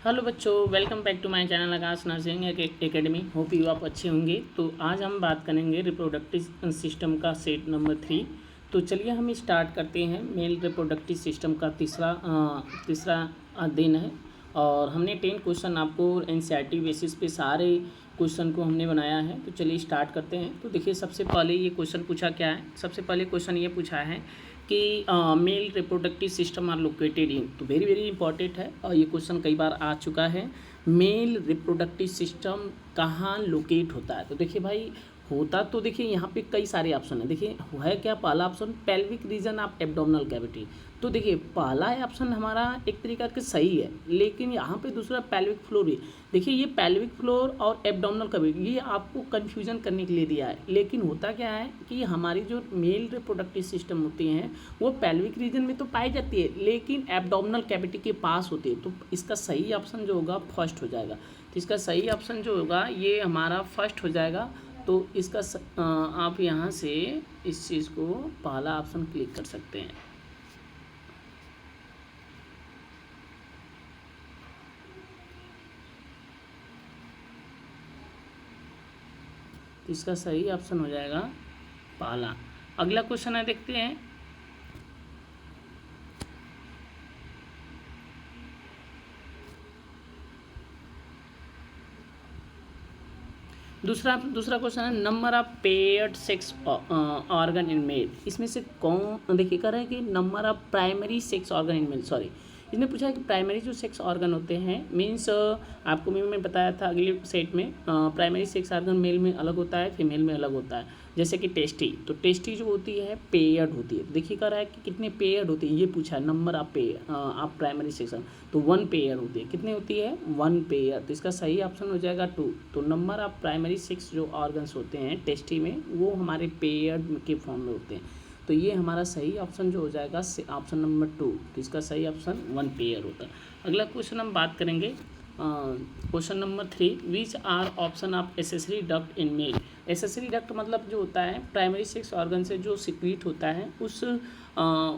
Hello बच्चों, welcome back to my channel Aakash nursing academy. Hope you आप अच्छे होंगे। तो आज हम बात करेंगे रिप्रोडक्टिव सिस्टम का सेट नंबर 3। तो चलिए हम स्टार्ट करते हैं। मेल रिप्रोडक्टिव सिस्टम का तीसरा दिन है और हमने 10 क्वेश्चन आपको एनसीईआरटी बेसिस पे सारे क्वेश्चन को हमने बनाया है। तो चलिए स्टार्ट करते हैं। तो देखिए, सबसे पहले ये क्वेश्चन पूछा क्या है। सबसे पहले क्वेश्चन ये पूछा है कि male reproductive system are located in. तो वेरी वेरी इंपॉर्टेंट है और ये क्वेश्चन कई बार आ चुका है। मेल रिप्रोडक्टिव सिस्टम कहाँ लोकेट होता है। तो देखिए भाई, होता तो देखिए यहाँ पे कई सारे ऑप्शन है। देखिए है क्या, पहला option pelvic region of abdominal cavity. तो देखिए पहला ऑप्शन हमारा एक तरीका के सही है, लेकिन यहाँ पे दूसरा पेल्विक फ्लोर है। देखिए ये पेल्विक फ्लोर और एब्डोमिनल कैविटी ये आपको कंफ्यूजन करने के लिए दिया है, लेकिन होता क्या है कि हमारी जो मेल रिप्रोडक्टिव सिस्टम होती हैं वो पेल्विक रीजन में तो पाई जाती है, लेकिन एब्डोमिनल कैविटी के पास होती है। तो इसका सही ऑप्शन जो होगा फर्स्ट हो जाएगा। तो इसका सही ऑप्शन जो होगा ये हमारा फर्स्ट हो जाएगा। तो इसका आप यहाँ से इस चीज़ को पहला ऑप्शन क्लिक कर सकते हैं। तो इसका सही ऑप्शन हो जाएगा पहला। अगला क्वेश्चन है, देखते हैं। दूसरा क्वेश्चन है number of paired sex organ in male. इसमें से कौन, देखिए कह रहे हैं कि number of primary sex organ in male. Sorry, इसने पूछा है कि प्राइमरी जो सेक्स ऑर्गन होते हैं, मीन्स आपको मैं बताया था अगले सेट में, प्राइमरी सेक्स ऑर्गन मेल में अलग होता है, फीमेल में अलग होता है। जैसे कि टेस्टी, तो टेस्टी जो होती है पेयर्ड होती है। देखिए कह रहा है कि कितने पेयर्ड होती है, ये पूछा है नंबर ऑफ आप प्राइमरी सेक्शन। तो 1 पेयर होती है। कितनी होती है? 1 पेयर। तो इसका सही ऑप्शन हो जाएगा 2। तो नंबर ऑफ प्राइमरी सेक्स जो ऑर्गन्स होते हैं टेस्टी में वो हमारे पेयर्ड के फॉर्म में होते हैं। तो ये हमारा सही ऑप्शन जो हो जाएगा ऑप्शन नंबर 2। तो इसका सही ऑप्शन 1 पेयर होता है। अगला क्वेश्चन हम बात करेंगे question number 3। Which are option of accessory duct in male. Accessory duct मतलब जो होता है प्राइमरी सेक्स ऑर्गन से जो सिक्रीट होता है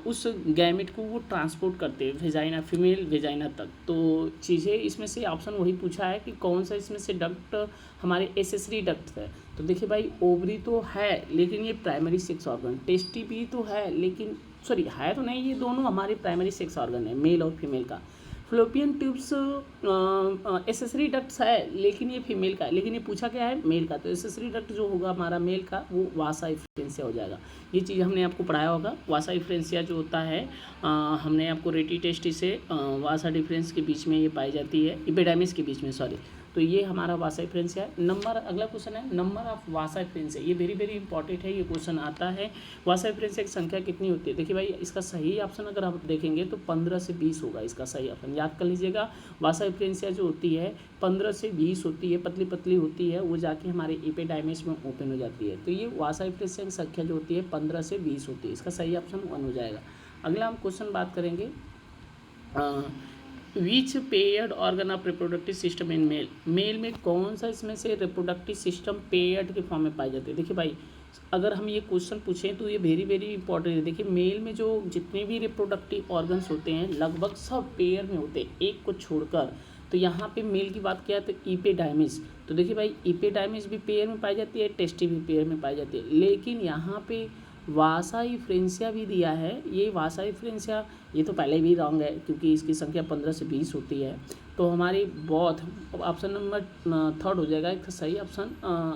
उस गैमेट को वो ट्रांसपोर्ट करते हैं वेजाइना, फीमेल वेजाइना तक। तो चीज़ें इसमें से ऑप्शन वही पूछा है कि कौन सा इसमें से डक्ट हमारे एसेसरी डक्ट है। तो देखिए भाई, ओवरी तो है लेकिन ये प्राइमरी सेक्स ऑर्गन, टेस्टी भी तो है लेकिन सॉरी है तो नहीं, ये दोनों हमारे प्राइमरी सेक्स ऑर्गन है, मेल और फीमेल का। फ्लोपियन ट्यूब्स एसेसरी डक्ट्स है लेकिन ये फीमेल का है, लेकिन ये पूछा क्या है, मेल का। तो एसेसरी डक्ट जो होगा हमारा मेल का वो वासा इफ्रेंसिया हो जाएगा। ये चीज़ हमने आपको पढ़ाया होगा। वासा इफ्रेंसिया जो होता है हमने आपको रेटी टेस्टी से वासा डिफरेंस के बीच में ये पाई जाती है, इपिडेमिस के बीच में, सॉरी। तो ये हमारा वासा इफ्रेंसिया है। नंबर, अगला क्वेश्चन है नंबर ऑफ वासा इफ्रेंसिया। ये वेरी वेरी इंपॉर्टेंट है, ये क्वेश्चन आता है। वासा इफ्रेंसिया की संख्या कितनी होती है। देखिए भाई, इसका सही ऑप्शन अगर आप देखेंगे तो 15 से 20 होगा इसका सही ऑप्शन। याद कर लीजिएगा, वासा इफ्रेंसिया जो होती है 15 से 20 होती है, पतली पतली होती है, वो जाके हमारे एपिडाइमिस में ओपन हो जाती है। तो ये वासा इफ्रेंसिया की संख्या जो होती है 15 से 20 होती है। इसका सही ऑप्शन 1 हो जाएगा। अगला हम क्वेश्चन बात करेंगे which paired organ of reproductive system in male. Male में कौन सा इसमें से रिप्रोडक्टिव सिस्टम पेयर्ड के फॉर्म में पाई जाती है। देखिए भाई, अगर हम ये क्वेश्चन पूछें तो ये वेरी वेरी इंपॉर्टेंट है। देखिए मेल में जो जितने भी रिप्रोडक्टिव ऑर्गन्स होते हैं लगभग सब पेयर में होते हैं, एक को छोड़कर। तो यहाँ पे मेल की बात किया तो इपिडाइमिस। तो देखिए भाई, इपिडाइमिस भी पेयर में पाई जाती है, टेस्टी भी पेयर में पाई जाती है, लेकिन यहाँ पे वासा इफ्रेंसिया भी दिया है। ये वासा इफ्रेंसिया ये तो पहले भी रॉन्ग है क्योंकि इसकी संख्या 15 से 20 होती है। तो हमारी बोथ ऑप्शन नंबर 3 हो जाएगा। एक सही ऑप्शन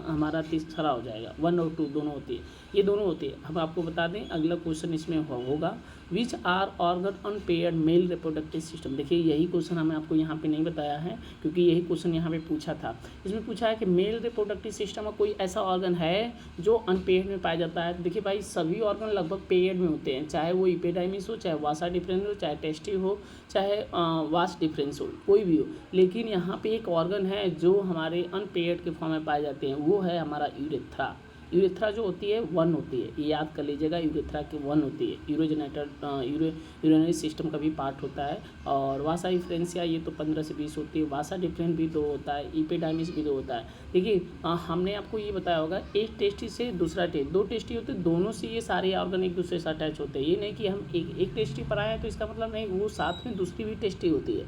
हमारा तीसरा हो जाएगा। 1 और 2 दोनों होती है, ये दोनों होती है। हम आपको बता दें अगला क्वेश्चन इसमें होगा which are organ unpaired male reproductive system. देखिए यही क्वेश्चन हमें आपको यहाँ पे नहीं बताया है क्योंकि यही क्वेश्चन यहाँ पे पूछा था। इसमें पूछा है कि मेल रिप्रोडक्टिव सिस्टम में कोई ऐसा ऑर्गन है जो अनपेयर्ड में पाया जाता है। देखिए भाई, सभी ऑर्गन लगभग पेयर्ड में होते हैं, चाहे वो इपिडाइमिस हो, चाहे वासा डिफरेंस हो, चाहे टेस्टी हो, चाहे वास डिफरेंस हो, कोई भी हो। लेकिन यहाँ पे एक ऑर्गन है जो हमारे अनपेयर्ड के फॉर्म में पाए जाते हैं, वो है हमारा यूरेथ्रा। यूरेथ्रा जो होती है 1 होती है, ये याद कर लीजिएगा, यूरेथ्रा की 1 होती है। यूरिनरी सिस्टम का भी पार्ट होता है। और वासा इफ्रेंसिया ये तो 15 से 20 होती है। वासा डिफरेंस भी 2 होता है, इपिडाइमिस भी 2 होता है। देखिए हमने आपको ये बताया होगा, एक टेस्टी से दूसरा टेस्ट, 2 टेस्टी होते हैं, दोनों से ये सारे ऑर्गन एक दूसरे से अटैच होते हैं। ये नहीं कि हम एक टेस्टी पर आए हैं तो इसका मतलब नहीं, वो साथ में दूसरी भी टेस्टी होती है।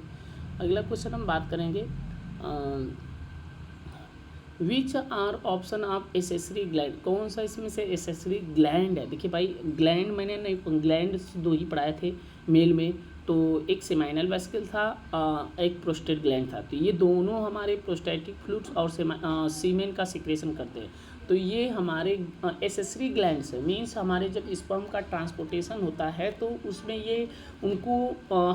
अगला क्वेश्चन हम बात करेंगे which are option of accessory gland, कौन सा इसमें से एसेसरी ग्लैंड है। देखिए भाई ग्लैंड मैंने नहीं, ग्लैंड दो ही पढ़ाए थे मेल में, तो एक सेमाइनल वेसिकल था, एक प्रोस्टेट ग्लैंड था। तो ये दोनों हमारे प्रोस्टेटिक फ्लूइड्स और सीमेन का सिक्रेशन करते हैं। तो ये हमारे एसेसरी ग्लैंड्स है, मीन्स हमारे जब स्पर्म का ट्रांसपोर्टेशन होता है तो उसमें ये उनको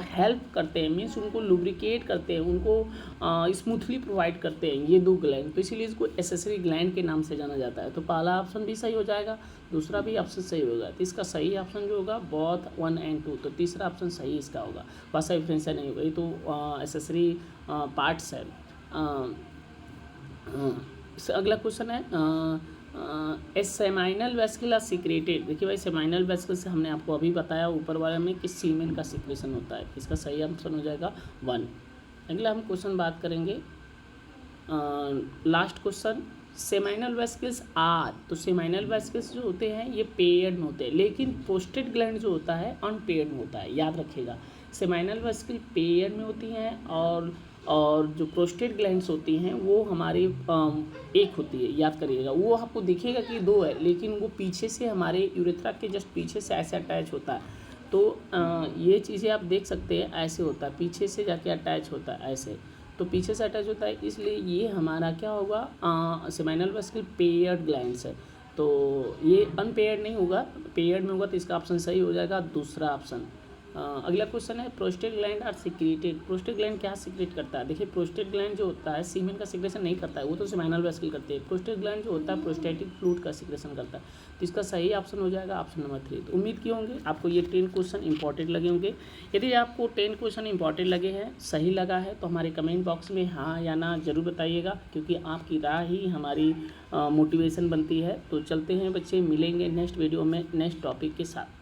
हेल्प करते हैं, मीन्स उनको लुब्रिकेट करते हैं, उनको स्मूथली प्रोवाइड करते हैं ये दो ग्लैंड। तो इसीलिए इसको एसेसरी ग्लैंड के नाम से जाना जाता है। तो पहला ऑप्शन भी सही हो जाएगा, दूसरा भी ऑप्शन सही होगा। तो इसका सही ऑप्शन जो होगा बोथ 1 and 2, तो तीसरा ऑप्शन सही इसका होगा, भाषा डिफरेंशियल नहीं होगा। ये तो एसेसरी पार्ट्स है। अगला क्वेश्चन है ए सेमाइनल वेसिकल आर सीक्रेटेड। देखिए भाई सेमाइनल वेसिकल से हमने आपको अभी बताया ऊपर वाले में कि सीमेन का सिक्रेशन होता है। इसका सही ऑप्शन हो जाएगा 1। अगला हम क्वेश्चन बात करेंगे last question, seminal vesicles are. तो सेमाइनल वेसिकल्स जो होते हैं ये पेयर्ड में होते हैं, लेकिन प्रोस्टेट ग्लैंड जो होता है अनपेयर्ड में होता है। याद रखिएगा सेमाइनल वेसिकल पेयर्ड में होती हैं और जो प्रोस्टेट ग्लैंड्स होती हैं वो हमारी एक होती है। याद करिएगा, वो आपको दिखेगा कि 2 है, लेकिन वो पीछे से हमारे यूरेथ्रा के जस्ट पीछे से ऐसे अटैच होता है। तो ये चीज़ें आप देख सकते हैं, ऐसे होता है, पीछे से जाके अटैच होता है ऐसे, तो पीछे से अटैच होता है, इसलिए ये हमारा क्या होगा सेमाइनल वेसिकल पेयर्ड ग्लैंड्स है। तो ये अनपेयर्ड नहीं होगा, पेयर्ड में होगा, तो इसका ऑप्शन सही हो जाएगा दूसरा ऑप्शन। अगला क्वेश्चन है prostate gland are secreted. Prostate gland क्या सीक्रेट करता है। देखिए प्रोस्टेट ग्लैंड जो होता है सीमेन का सिक्रेशन नहीं करता है, वो तो सेमाइनल वेसिकल करते हैं। प्रोस्टेट ग्लैंड जो होता है प्रोस्टेटिक फ्लूइड का सिक्रेशन करता है। तो इसका सही ऑप्शन हो जाएगा ऑप्शन नंबर 3। तो उम्मीद किए होंगे आपको ये 10 क्वेश्चन इंपॉर्टेंट लगे होंगे। यदि आपको 10 क्वेश्चन इंपॉर्टेंट लगे हैं, सही लगा है, तो हमारे कमेंट बॉक्स में हाँ या ना ज़रूर बताइएगा, क्योंकि आपकी राय ही हमारी मोटिवेशन बनती है। तो चलते हैं बच्चे, मिलेंगे नेक्स्ट वीडियो में नेक्स्ट टॉपिक के साथ।